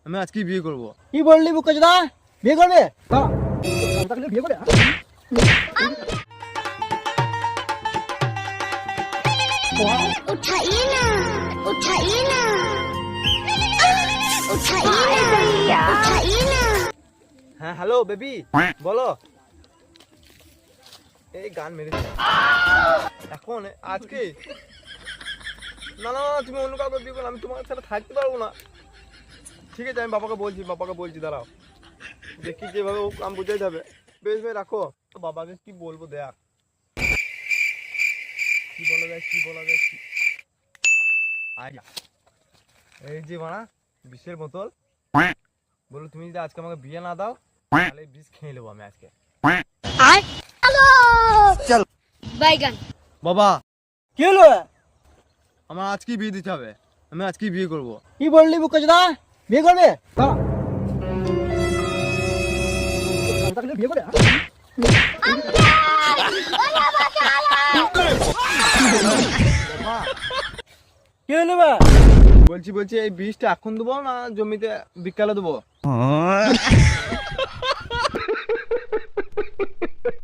আমি আজকেই বিয়ে করব। কি বললি বুকচদা? বিয়ে করবে? বিয়ে করে उठाइए ना उठाइए ना उठाइए ना। হ্যাঁ হ্যালো বেবি, বলো। এই গান মেরেছে এখন আজকে? না না না, তুমি অন্য কাউকে বিয়ে করো, আমি তোমার সাথে থাকতে পারবো না। ঠিক আছে, আমি বাবাকে বলছি দাঁড়াও, দেখি যেভাবে ও কাম বুঝাই যাবে। বেশ ভাই রাখো। তো বাবাকে কি বলবো দেখ, কি বলা যায় আইডিয়া। এই যে মানা বিষের বোতল, বলো তুমি যদি আজকে আমাকে বিয়ে না দাও তাহলে বিষ খেয়ে নেবো আমি আজকে। चल बैगन। বাবা, কি হলো? আমার আজকেই বিয়ে দিতে হবে, আমি আজকেই বিয়ে করবো। কি বললি বুকচদা? বিয়ে করবে? বিয়ে করে কি হলো বা? বলছি এই বীজটা এখন দেবো না জমিতে বিকালে দেবো?